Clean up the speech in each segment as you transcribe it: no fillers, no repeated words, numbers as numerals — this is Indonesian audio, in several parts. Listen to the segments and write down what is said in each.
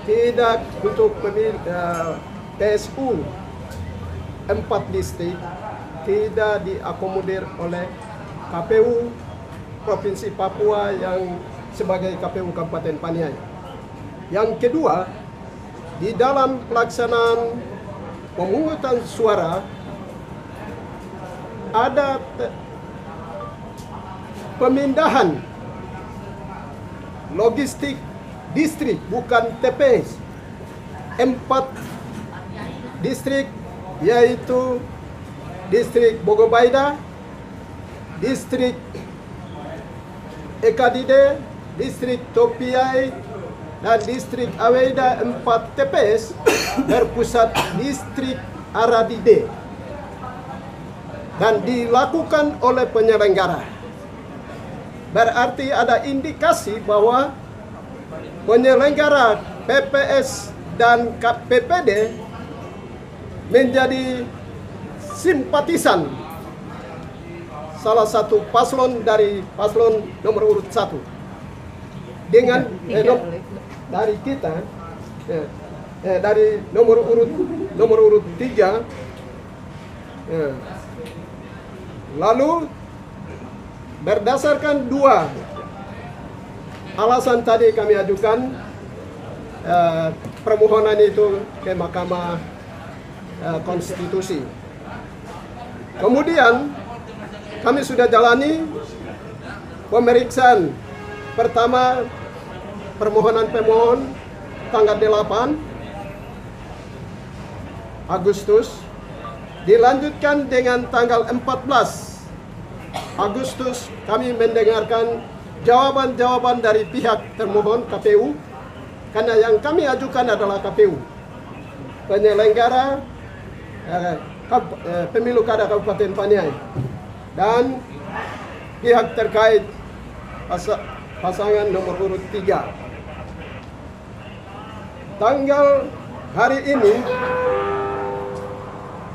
tidak untuk PSU 4 distrik tidak diakomodir oleh KPU Provinsi Papua yang sebagai KPU Kabupaten Paniai. Yang kedua, di dalam pelaksanaan pemungutan suara ada pemindahan logistik distrik, bukan TPS. 4 distrik, yaitu distrik Bogobaida, distrik Ekadide, distrik Topiai, dan distrik Aweida. 4 TPS berpusat distrik Aradide dan dilakukan oleh penyelenggara. Berarti ada indikasi bahwa penyelenggara PPS dan PPD menjadi simpatisan salah satu paslon dari paslon nomor urut 1 dengan dari kita dari nomor urut 3. Lalu berdasarkan 2 alasan tadi kami ajukan permohonan itu ke Mahkamah Konstitusi. Kemudian kami sudah jalani pemeriksaan pertama permohonan pemohon tanggal 8 Agustus, dilanjutkan dengan tanggal 14 Agustus kami mendengarkan jawaban-jawaban dari pihak termohon KPU, karena yang kami ajukan adalah KPU, penyelenggara pemilu kada Kabupaten Paniai, dan pihak terkait pasangan nomor urut 3. Tanggal hari ini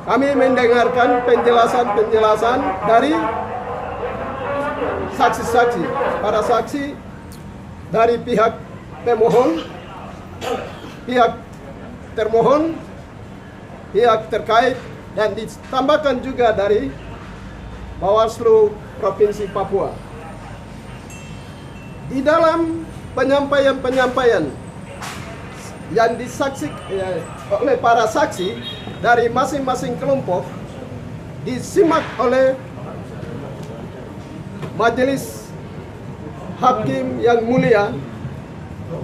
kami mendengarkan penjelasan dari saksi-saksi, para saksi dari pihak pemohon, pihak termohon, pihak terkait, dan ditambahkan juga dari Bawaslu Provinsi Papua. Di dalam penyampaian yang disaksikan oleh para saksi dari masing-masing kelompok disimak oleh Majelis Hakim yang mulia,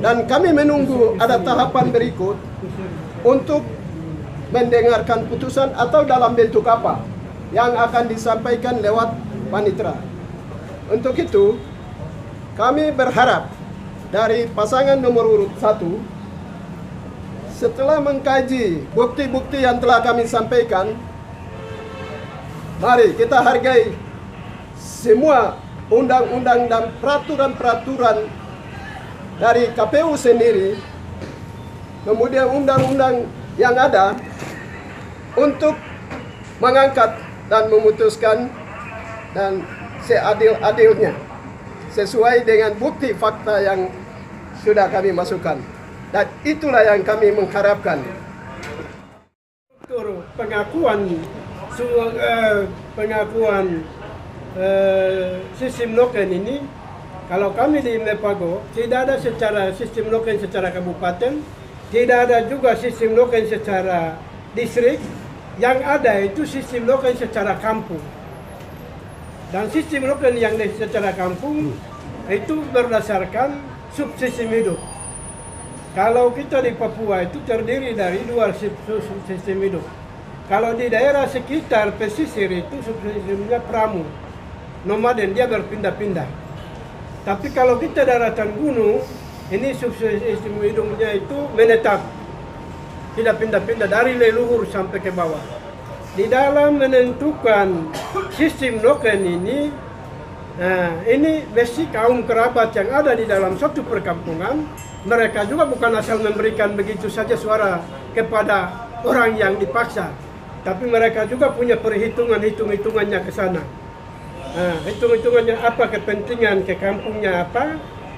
dan kami menunggu ada tahapan berikut untuk mendengarkan putusan atau dalam bentuk apa yang akan disampaikan lewat panitera. Untuk itu, kami berharap dari pasangan nomor urut 1, setelah mengkaji bukti-bukti yang telah kami sampaikan, mari kita hargai semua undang-undang dan peraturan-peraturan dari KPU sendiri, kemudian undang-undang yang ada, untuk mengangkat dan memutuskan dan seadil-adilnya sesuai dengan bukti fakta yang sudah kami masukkan. Dan itulah yang kami mengharapkan. Pengakuan sistem noken ini, kalau kami di Mepago tidak ada secara sistem noken secara kabupaten, tidak ada juga sistem noken secara distrik. Yang ada itu sistem noken secara kampung. Dan sistem noken yang secara kampung itu berdasarkan subsistem hidup. Kalau kita di Papua itu terdiri dari 2 sistem hidup. Kalau di daerah sekitar pesisir itu subsistemnya pramu, nomaden, dia berpindah-pindah. Tapi kalau kita daratan gunung, ini subsistem hidupnya itu menetap, tidak pindah-pindah dari leluhur sampai ke bawah. Di dalam menentukan sistem noken ini, ini besi kaum kerabat yang ada di dalam suatu perkampungan, mereka juga bukan asal memberikan begitu saja suara kepada orang yang dipaksa, tapi mereka juga punya hitung-hitungannya ke sana. Hitung-hitungannya apa kepentingan ke kampungnya,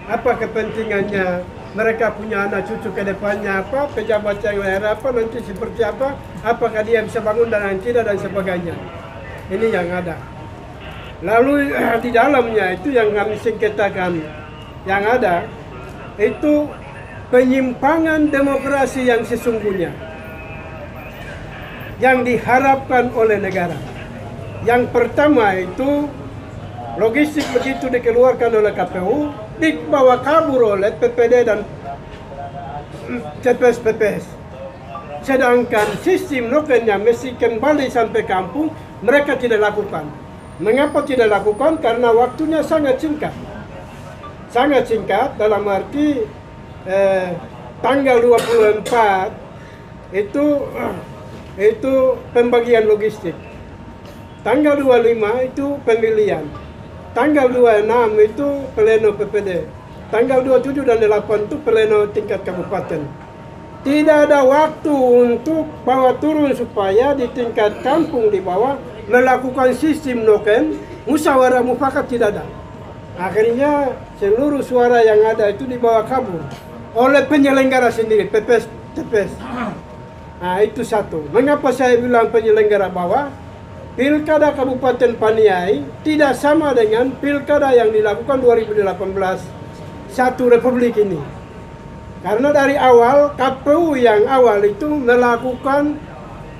apa kepentingannya mereka punya anak cucu ke depannya apa, pejabat yang lain apa, nanti seperti apa, apakah dia bisa bangun dan tidak dan sebagainya. Ini yang ada. Lalu di dalamnya itu yang kami sengketakan, yang ada itu penyimpangan demokrasi yang sesungguhnya yang diharapkan oleh negara. Yang pertama itu logistik begitu dikeluarkan oleh KPU, dibawa kabur oleh PPD dan CPS-PPS. Sedangkan sistem nokennya mesti kembali sampai kampung, mereka tidak lakukan. Mengapa tidak lakukan? Karena waktunya sangat singkat. Sangat singkat dalam arti tanggal 24 itu pembagian logistik. Tanggal 25 itu pemilihan. Tanggal 26 itu pleno PPD. Tanggal 27 dan 8 itu pleno tingkat kabupaten. Tidak ada waktu untuk bawa turun supaya di tingkat kampung di bawah melakukan sistem noken, musyawarah mufakat tidak ada. Akhirnya seluruh suara yang ada itu dibawa kabur oleh penyelenggara sendiri, PPS, TPS. Nah itu satu. Mengapa saya bilang penyelenggara bawah? Pilkada Kabupaten Paniai tidak sama dengan pilkada yang dilakukan 2018 satu republik ini. Karena dari awal KPU yang awal itu melakukan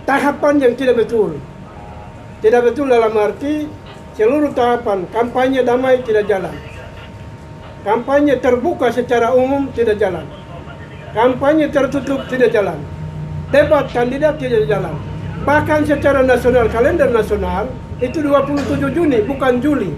tahapan yang tidak betul. Tidak betul dalam arti seluruh tahapan kampanye damai tidak jalan. Kampanye terbuka secara umum tidak jalan. Kampanye tertutup tidak jalan. Debat kandidat tidak jalan. Bahkan secara nasional, kalender nasional itu 27 Juni bukan Juli.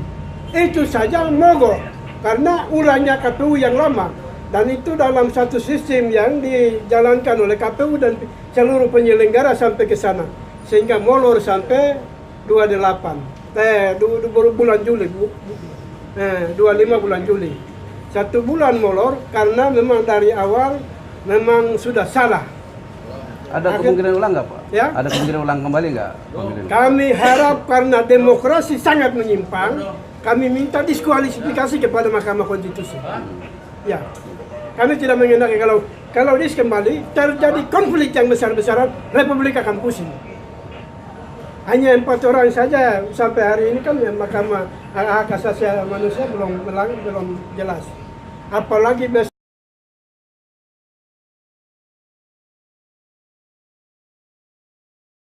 Itu saja mogok karena ulangnya KPU yang lama. Dan itu dalam satu sistem yang dijalankan oleh KPU dan seluruh penyelenggara sampai ke sana. Sehingga molor sampai 28. Bulan Juli. 25 bulan Juli. 1 bulan molor karena memang dari awal memang sudah salah. Ada kemungkinan ulang nggak Pak? Ya? Ada kemungkinan ulang kembali nggak? Kami harap karena demokrasi sangat menyimpang, kami minta diskualifikasi kepada Mahkamah Konstitusi. Ya, kami tidak mengendaki kalau dis kembali terjadi konflik yang besar-besaran, Republik akan pusing. Hanya 4 orang saja sampai hari ini kan Mahkamah Hak Asasi Manusia belum jelas. Apalagi besok